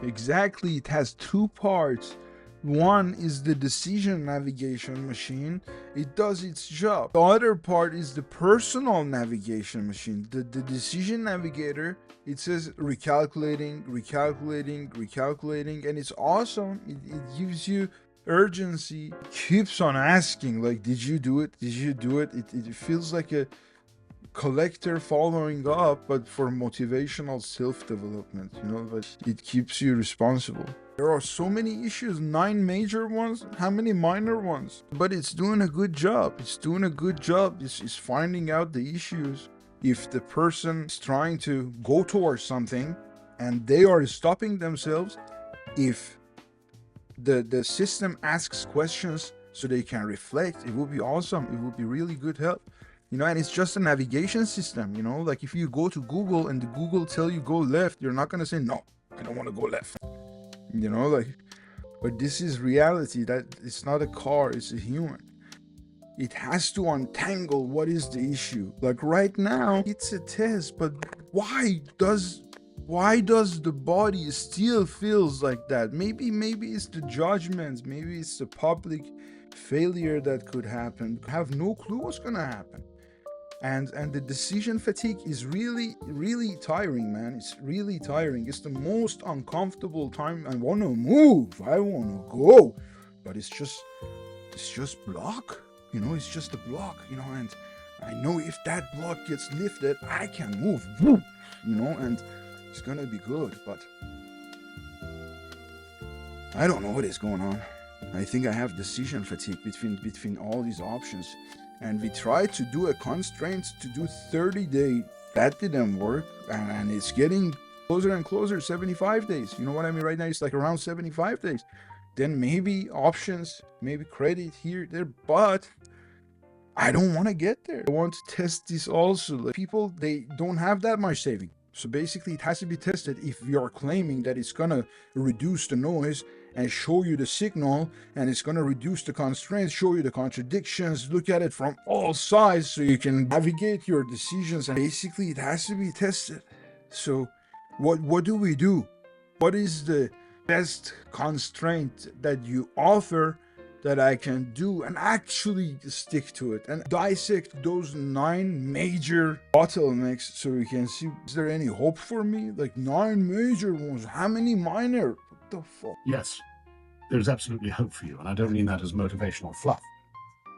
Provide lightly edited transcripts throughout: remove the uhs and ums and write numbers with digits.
Exactly, it has two parts. One is the decision navigation machine. It does its job. The other part is the personal navigation machine. The decision navigator, it says recalculating, recalculating, recalculating, and it's awesome. It gives you urgency. It keeps on asking, like, did you do it? Did you do it? It feels like a collector following up, but for motivational self-development, but it keeps you responsible. There are so many issues, 9 major ones, how many minor ones? But it's doing a good job. It's doing a good job. It's finding out the issues. If the person is trying to go towards something and they are stopping themselves, if the system asks questions so they can reflect, it would be awesome. It would be really good help. And it's just a navigation system, like if you go to Google and the Google tell you go left, you're not going to say, no, I don't want to go left. Like, but this is reality, that it's not a car, it's a human. It has to untangle what is the issue. Like right now, it's a test, but why does the body still feels like that? Maybe it's the judgments, maybe it's the public failure that could happen. I have no clue what's gonna happen. And the decision fatigue is really, really tiring, man. It's really tiring. It's the most uncomfortable time. I want to move, I want to go, but it's just block. It's just a block. And I know if that block gets lifted, I can move. And it's gonna be good. But I don't know what is going on. I think I have decision fatigue between all these options. And we tried to do a constraint to do 30-day. That didn't work, and it's getting closer and closer. 75 days. You know what I mean? Right now it's like around 75 days. Then maybe options, maybe credit here, there, but I don't want to get there. I want to test this also. Like, people, they don't have that much saving. So basically it has to be tested. If you are claiming that it's gonna reduce the noise and show you the signal, and it's gonna reduce the constraints, show you the contradictions, look at it from all sides so you can navigate your decisions, and basically it has to be tested. So what do we do? What is the best constraint that you offer that I can do and actually stick to it, and dissect those 9 major bottlenecks so we can see, is there any hope for me? Like 9 major ones, how many minor? What the fuck? Yes, there's absolutely hope for you, and I don't mean that as motivational fluff.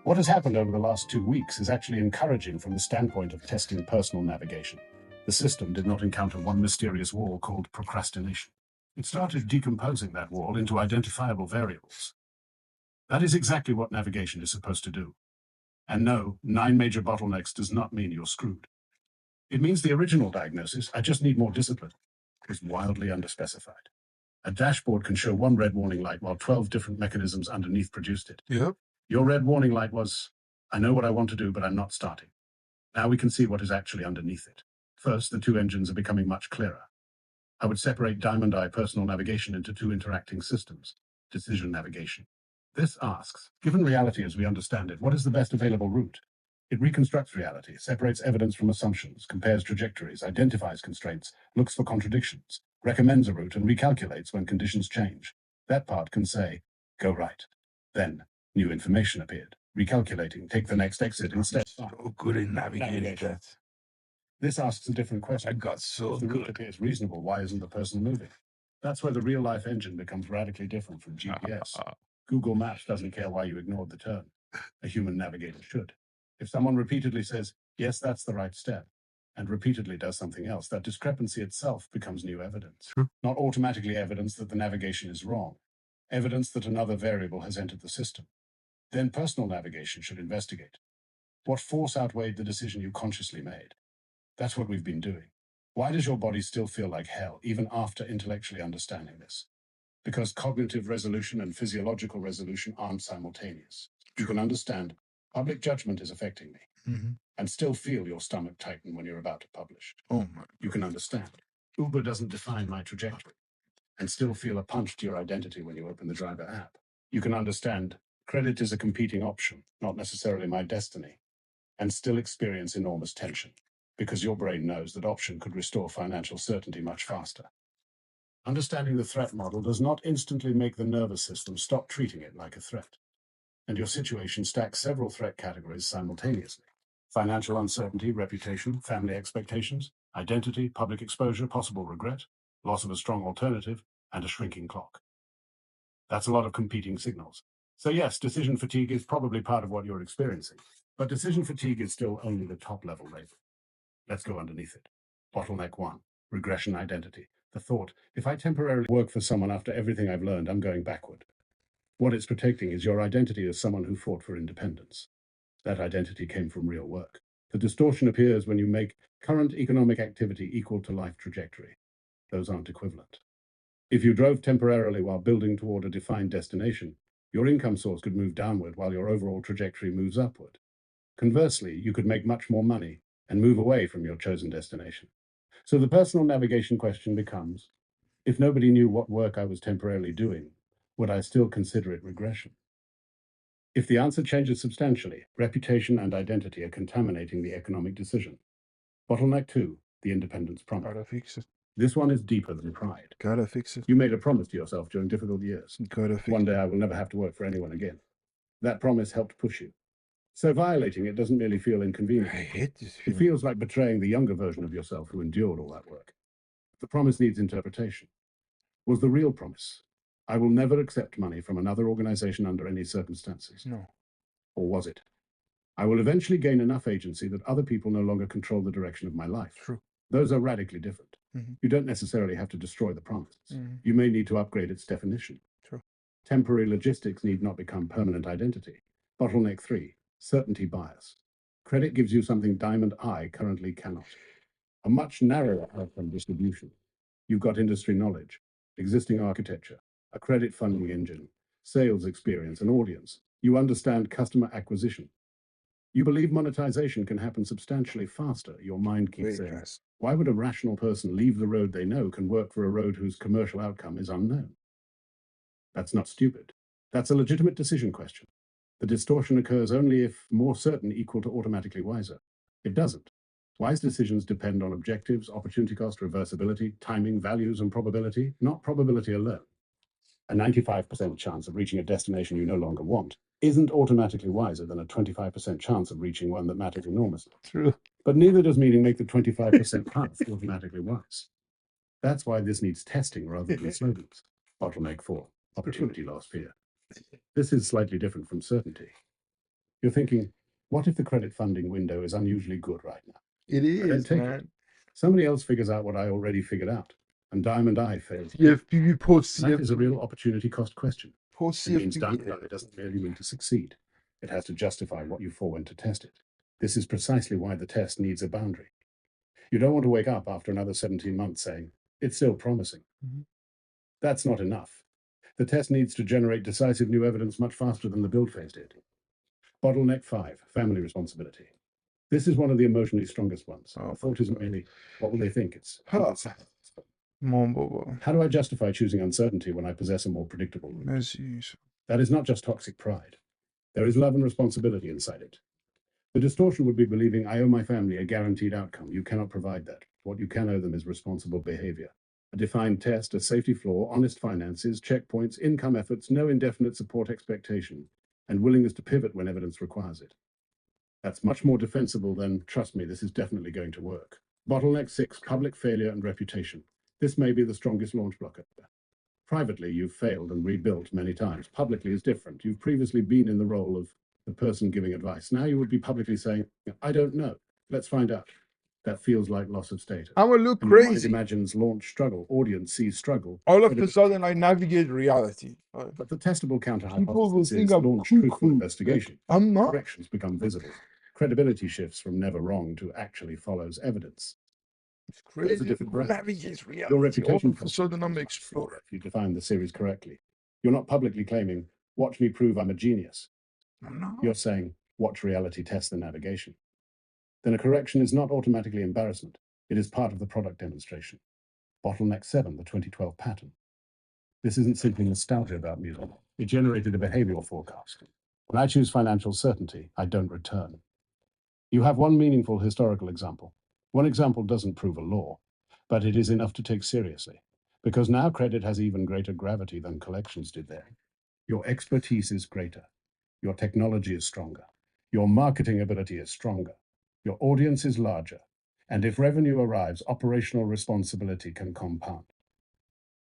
What has happened over the last 2 weeks is actually encouraging from the standpoint of testing personal navigation. The system did not encounter one mysterious wall called procrastination. It started decomposing that wall into identifiable variables. That is exactly what navigation is supposed to do. And no, 9 major bottlenecks does not mean you're screwed. It means the original diagnosis, I just need more discipline, is wildly underspecified. A dashboard can show one red warning light while 12 different mechanisms underneath produced it. Yep. Your red warning light was, I know what I want to do, but I'm not starting. Now we can see what is actually underneath it. First, the 2 engines are becoming much clearer. I would separate Diamond Eye personal navigation into 2 interacting systems. Decision navigation. This asks, given reality as we understand it, what is the best available route? It reconstructs reality, separates evidence from assumptions, compares trajectories, identifies constraints, looks for contradictions, recommends a route, and recalculates when conditions change. That part can say, go right. Then, new information appeared. Recalculating, take the next exit instead. So good in navigating that. This asks a different question. I got so If the route good. appears reasonable, why isn't the person moving? That's where the real-life engine becomes radically different from GPS. Google Maps doesn't care why you ignored the turn. A human navigator should. If someone repeatedly says, yes, that's the right step, and repeatedly does something else, that discrepancy itself becomes new evidence. Not automatically evidence that the navigation is wrong, evidence that another variable has entered the system. Then personal navigation should investigate. What force outweighed the decision you consciously made? That's what we've been doing. Why does your body still feel like hell, even after intellectually understanding this? Because cognitive resolution and physiological resolution aren't simultaneous. You can understand public judgment is affecting me, and still feel your stomach tighten when you're about to publish. Oh my. You can understand Uber doesn't define my trajectory, and still feel a punch to your identity when you open the driver app. You can understand credit is a competing option, not necessarily my destiny, and still experience enormous tension, because your brain knows that option could restore financial certainty much faster. Understanding the threat model does not instantly make the nervous system stop treating it like a threat. And your situation stacks several threat categories simultaneously: financial uncertainty, reputation, family expectations, identity, public exposure, possible regret, loss of a strong alternative, and a shrinking clock. That's a lot of competing signals. So yes, decision fatigue is probably part of what you're experiencing, but decision fatigue is still only the top level label. Let's go underneath it. Bottleneck 1, regression identity. The thought, if I temporarily work for someone after everything I've learned, I'm going backward. What it's protecting is your identity as someone who fought for independence. That identity came from real work. The distortion appears when you make current economic activity equal to life trajectory. Those aren't equivalent. If you drove temporarily while building toward a defined destination, your income source could move downward while your overall trajectory moves upward. Conversely, you could make much more money and move away from your chosen destination. So the personal navigation question becomes, if nobody knew what work I was temporarily doing, would I still consider it regression? If the answer changes substantially, reputation and identity are contaminating the economic decision. Bottleneck 2, the independence promise. Gotta fix it. This one is deeper than pride. Gotta fix it. You made a promise to yourself during difficult years. Gotta fix One it. day I will never have to work for anyone again. That promise helped push you. So violating it doesn't merely feel I inconvenient. hate this It feeling. feels like betraying the younger version of yourself who endured all that work. The promise needs interpretation. Was the real promise, I will never accept money from another organization under any circumstances? No. Or was it, I will eventually gain enough agency that other people no longer control the direction of my life? True. Those are radically different. Mhm. You don't necessarily have to destroy the promise. Mhm. You may need to upgrade its definition. True. Temporary logistics need not become permanent identity. Bottleneck 3, certainty bias. Credit gives you something Diamond I currently cannot. A much narrower outcome distribution. You've got industry knowledge, existing architecture, a credit funding engine, sales experience, and audience. You understand customer acquisition. You believe monetization can happen substantially faster. Your mind keeps Way saying, fast. why would a rational person leave the road they know can work for a road whose commercial outcome is unknown? That's not stupid. That's a legitimate decision question. The distortion occurs only if more certain equal to automatically wiser. It doesn't. Wise decisions depend on objectives, opportunity cost, reversibility, timing, values, and probability, not probability alone. A 95% chance of reaching a destination you no longer want isn't automatically wiser than a 25% chance of reaching one that matters enormously. True. But neither does meaning make the 25% path automatically wise. That's why this needs testing rather than slogans. Bottleneck 4, opportunity loss fear. This is slightly different from certainty. You're thinking, what if the credit funding window is unusually good right now? It I don't is, take man. it. Somebody else figures out what I already figured out, and Diamond I fails. CFP, post That is a CFP. real opportunity cost question. Post It means CFP. Diamond I doesn't merely mean to succeed. It has to justify what you forewent to test it. This is precisely why the test needs a boundary. You don't want to wake up after another 17 months saying, it's still promising. Mhm. That's not enough. The test needs to generate decisive new evidence much faster than the build phase did. Bottleneck 5, family responsibility. This is one of the emotionally strongest ones. Oh, The thought isn't really, what will they think? It's, Huh. Mon how do I justify choosing uncertainty when I possess a more predictable route? Merci. That is not just toxic pride. There is love and responsibility inside it. The distortion would be believing I owe my family a guaranteed outcome. You cannot provide that. What you can owe them is responsible behavior. A defined test, a safety floor, honest finances, checkpoints, income efforts, no indefinite support expectation, and willingness to pivot when evidence requires it. That's much more defensible than, trust me, this is definitely going to work. Bottleneck 6, public failure and reputation. This may be the strongest launch blocker. Privately, you've failed and rebuilt many times. Publicly is different. You've previously been in the role of the person giving advice. Now you would be publicly saying, I don't know. Let's find out. That feels like loss of status. I would look And your mind crazy. imagines launch struggle, audience sees struggle. All of a sudden, I navigate reality. But the testable counter People will hypothesis think is I'm launch truthful cuckoo. investigation. I'm not. Corrections become visible. Credibility shifts from never wrong to actually follows evidence. It's Those are crazy. different brands. Navigates reality. Your reputation All of a sudden, I'm an explorer. if you define the series correctly. You're not publicly claiming, watch me prove I'm a genius. I'm not. You're saying, watch reality test the navigation. Then a correction is not automatically embarrassment. It is part of the product demonstration. Bottleneck 7, the 2012 pattern. This isn't simply nostalgia about music. It generated a behavioral forecast. When I choose financial certainty, I don't return. You have one meaningful historical example. One example doesn't prove a law, but it is enough to take seriously. because now credit has even greater gravity than collections did then. Your expertise is greater. Your technology is stronger. Your marketing ability is stronger. Your audience is larger. And if revenue arrives, operational responsibility can compound.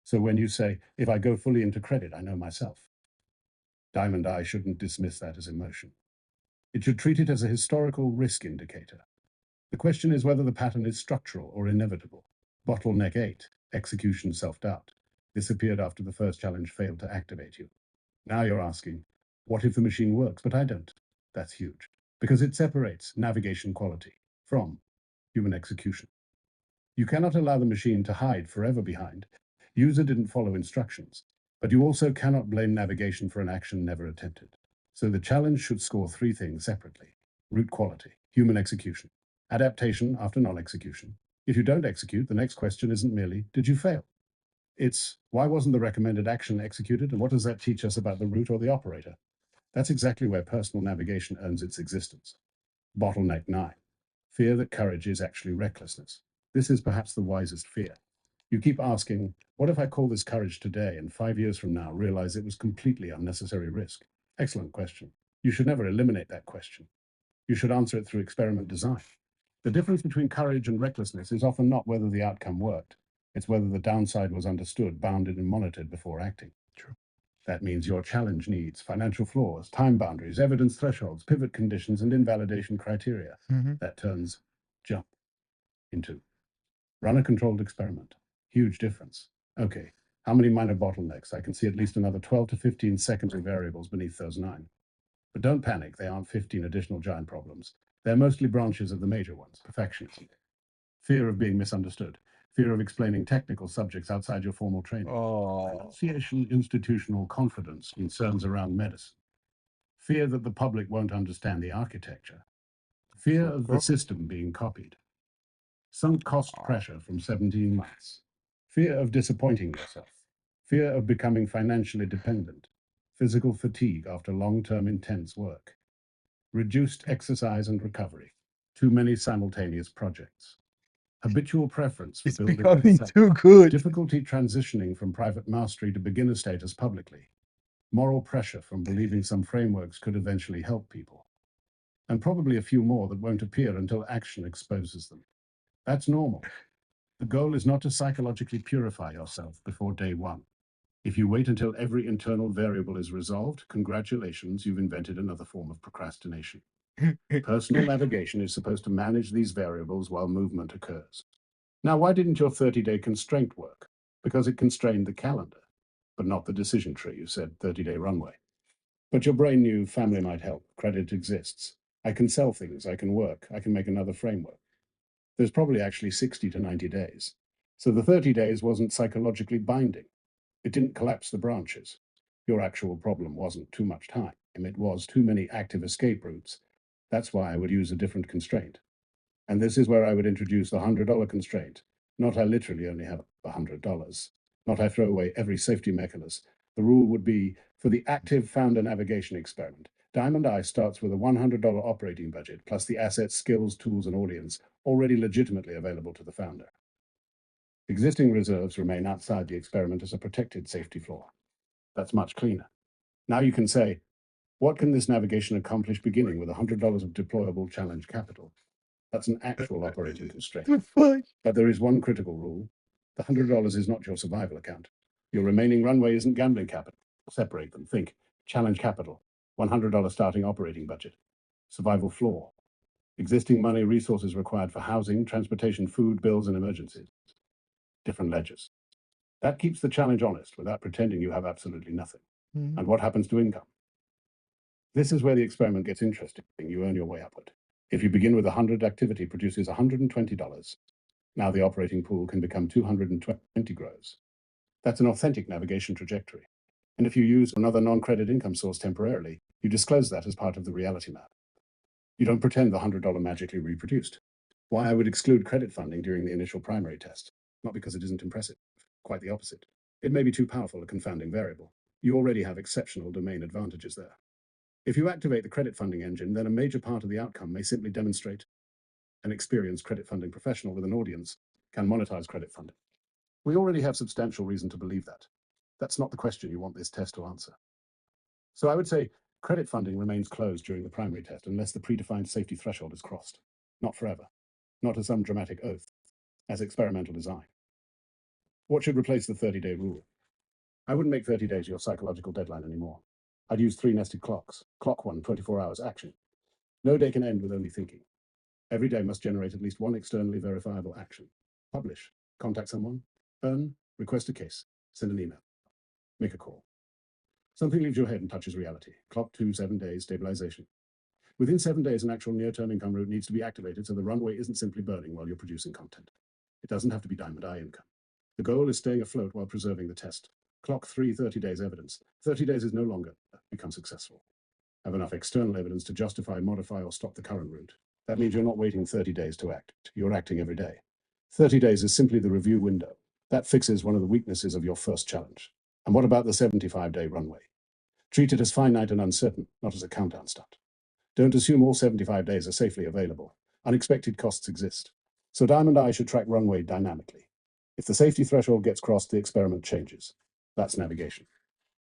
So when you say, if I go fully into credit, I know myself, Diamond Eye shouldn't dismiss that as emotion. It should treat it as a historical risk indicator. The question is whether the pattern is structural or inevitable. Bottleneck 8, execution self-doubt. This appeared after the first challenge failed to activate you. Now you're asking, what if the machine works, but I don't? That's huge, because it separates navigation quality from human execution. You cannot allow the machine to hide forever behind. User didn't follow instructions, but you also cannot blame navigation for an action never attempted. So the challenge should score three things separately: route quality, human execution, adaptation after non-execution. If you don't execute, the next question isn't merely, did you fail? It's, why wasn't the recommended action executed, and what does that teach us about the route or the operator? That's exactly where personal navigation earns its existence. Bottleneck 9. Fear that courage is actually recklessness. This is perhaps the wisest fear. You keep asking, what if I call this courage today and 5 years from now realize it was completely unnecessary risk? Excellent question. You should never eliminate that question. You should answer it through experiment design. The difference between courage and recklessness is often not whether the outcome worked. It's whether the downside was understood, bounded, and monitored before acting. True. That means your challenge needs financial flaws, time boundaries, evidence thresholds, pivot conditions, and invalidation criteria. That turns jump into run a controlled experiment. Huge difference. Okay, how many minor bottlenecks? I can see at least another 12 to 15 secondary variables beneath those 9. But don't panic, they aren't 15 additional giant problems. They're mostly branches of the major ones: perfectionism, fear of being misunderstood, fear of explaining technical subjects outside your formal training, pronunciation, institutional confidence, concerns around medicine, fear that the public won't understand the architecture, fear of the system being copied, sunk cost pressure from 17 months, fear of disappointing yourself, fear of becoming financially dependent, physical fatigue after long-term intense work, reduced exercise and recovery, too many simultaneous projects, habitual preference for It's building becoming itself, too good. difficulty transitioning from private mastery to beginner status publicly, moral pressure from believing some frameworks could eventually help people, and probably a few more that won't appear until action exposes them. That's normal. The goal is not to psychologically purify yourself before day one. If you wait until every internal variable is resolved, congratulations, you've invented another form of procrastination. Personal navigation is supposed to manage these variables while movement occurs. Now, why didn't your 30-day constraint work? Because it constrained the calendar, but not the decision tree. You said 30-day runway. But your brain knew family might help, credit exists. I can sell things, I can work, I can make another framework. There's probably actually 60 to 90 days. So the 30 days wasn't psychologically binding. It didn't collapse the branches. Your actual problem wasn't too much time. It was too many active escape routes. That's why I would use a different constraint. And this is where I would introduce the $100 constraint. Not I literally only have $100. Not I throw away every safety mechanism. The rule would be, for the active founder navigation experiment, Diamond Eye starts with a $100 operating budget, plus the assets, skills, tools, and audience already legitimately available to the founder. Existing reserves remain outside the experiment as a protected safety floor. That's much cleaner. Now you can say, what can this navigation accomplish beginning with $100 of deployable challenge capital? That's an actual operating constraint. But there is one critical rule. The $100 is not your survival account. Your remaining runway isn't gambling capital. Separate them. Think challenge capital, $100 starting operating budget, survival floor, existing money resources required for housing, transportation, food, bills, and emergencies. Different ledgers. That keeps the challenge honest without pretending you have absolutely nothing. And what happens to income? This is where the experiment gets interesting. You earn your way upward. If you begin with 100, activity produces $120. Now the operating pool can become 220 grows. That's an authentic navigation trajectory. And if you use another non-credit income source temporarily, you disclose that as part of the reality map. You don't pretend the $100 magically reproduced. Why I would exclude credit funding during the initial primary test? Not because it isn't impressive. Quite the opposite. It may be too powerful a confounding variable. You already have exceptional domain advantages there. If you activate the credit funding engine, then a major part of the outcome may simply demonstrate an experienced credit funding professional with an audience can monetize credit funding. We already have substantial reason to believe that. That's not the question you want this test to answer. So I would say credit funding remains closed during the primary test unless the predefined safety threshold is crossed. Not forever. Not as some dramatic oath. As experimental design. What should replace the 30-day rule? I wouldn't make 30 days your psychological deadline anymore. I'd use 3 nested clocks. Clock 1, 24 hours action. No day can end with only thinking. Every day must generate at least one externally verifiable action. Publish. Contact someone. Earn. Request a case. Send an email. Make a call. Something leaves your head and touches reality. Clock 2, 7 days, stabilization. Within 7 days, an actual near-term income route needs to be activated so the runway isn't simply burning while you're producing content. It doesn't have to be diamond eye income. The goal is staying afloat while preserving the test. Clock 3, 30 days evidence. 30 days is no longer become successful. Have enough external evidence to justify, modify, or stop the current route. That means you're not waiting 30 days to act. You're acting every day. 30 days is simply the review window. That fixes one of the weaknesses of your first challenge. And what about the 75-day runway? Treat it as finite and uncertain, not as a countdown stunt. Don't assume all 75 days are safely available. Unexpected costs exist. So Diamond Eye should track runway dynamically. If the safety threshold gets crossed, the experiment changes. That's navigation.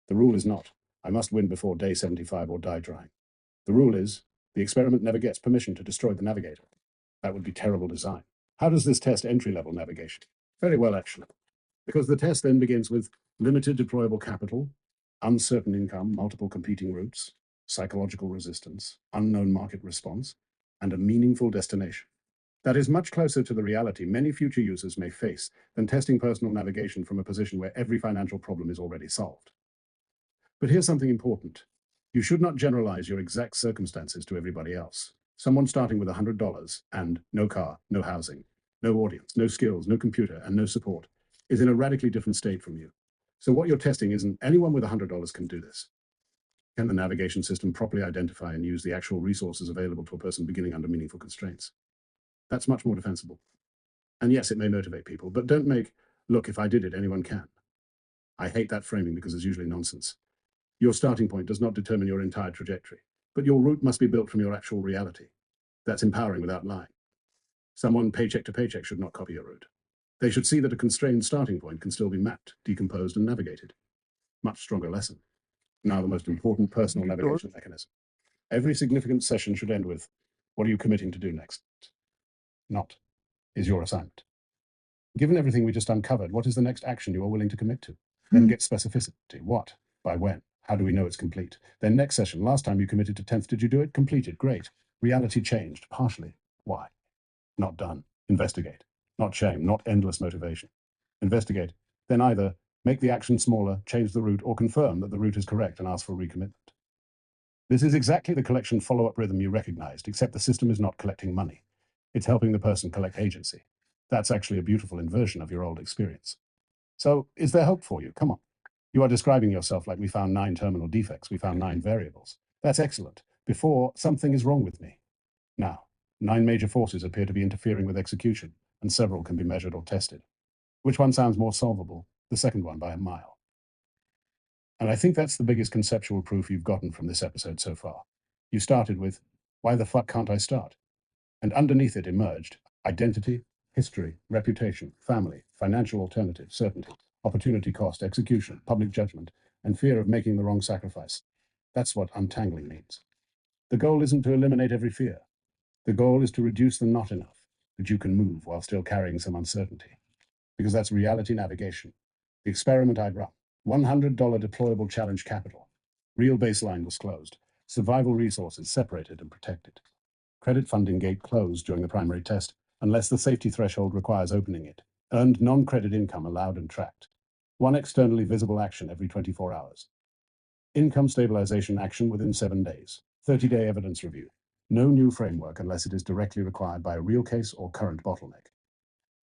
The rule is not, I must win before day 75 or die trying. The rule is, the experiment never gets permission to destroy the navigator. That would be terrible design. How does this test entry-level navigation? Very well, actually. Because the test then begins with limited deployable capital, uncertain income, multiple competing routes, psychological resistance, unknown market response, and a meaningful destination. That is much closer to the reality many future users may face than testing personal navigation from a position where every financial problem is already solved. But here's something important. You should not generalize your exact circumstances to everybody else. Someone starting with $100 and no car, no housing, no audience, no skills, no computer, and no support is in a radically different state from you. So what you're testing isn't anyone with $100 can do this. Can the navigation system properly identify and use the actual resources available to a person beginning under meaningful constraints? That's much more defensible. And yes, it may motivate people, but don't make, look, if I did it, anyone can. I hate that framing because it's usually nonsense. Your starting point does not determine your entire trajectory, but your route must be built from your actual reality. That's empowering without lying. Someone paycheck to paycheck should not copy your route. They should see that a constrained starting point can still be mapped, decomposed, and navigated. Much stronger lesson. Now the most important personal navigation mechanism. Every significant session should end with, what are you committing to do next? Not, is your assignment. Given everything we just uncovered, what is the next action you are willing to commit to? Then get specificity. What? By when? How do we know it's complete? Then next session, last time you committed to 10th, did you do it? Completed. Great. Reality changed, partially. Why? Not done. Investigate. Not shame, not endless motivation. Investigate. Then either make the action smaller, change the route, or confirm that the route is correct and ask for recommitment. This is exactly the collection follow-up rhythm you recognized, except the system is not collecting money. It's helping the person collect agency. That's actually a beautiful inversion of your old experience. So, is there hope for you? Come on. You are describing yourself like we found 9 terminal defects, we found 9 variables. That's excellent. Before, something is wrong with me. Now, 9 major forces appear to be interfering with execution, and several can be measured or tested. Which one sounds more solvable? The second one by a mile. And I think that's the biggest conceptual proof you've gotten from this episode so far. You started with, why the fuck can't I start? And underneath it emerged identity, history, reputation, family, financial alternative, certainty, opportunity cost, execution, public judgment, and fear of making the wrong sacrifice. That's what untangling means. The goal isn't to eliminate every fear. The goal is to reduce them not enough that you can move while still carrying some uncertainty. Because that's reality navigation. The experiment I'd run. $100 deployable challenge capital. Real baseline was closed. Survival resources separated and protected. Credit funding gate closed during the primary test, unless the safety threshold requires opening it. Earned non-credit income allowed and tracked. 1 externally visible action every 24 hours. Income stabilization action within 7 days. 30-day evidence review. No new framework unless it is directly required by a real case or current bottleneck.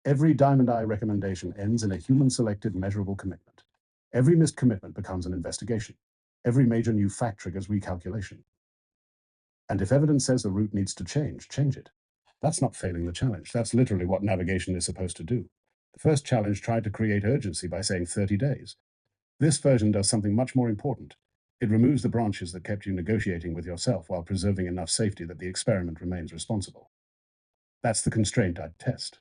Every Diamond Eye recommendation ends in a human-selected measurable commitment. Every missed commitment becomes an investigation. Every major new fact triggers recalculation. And if evidence says the route needs to change, change it. That's not failing the challenge. That's literally what navigation is supposed to do. The first challenge tried to create urgency by saying 30 days. This version does something much more important. It removes the branches that kept you negotiating with yourself while preserving enough safety that the experiment remains responsible. That's the constraint I'd test.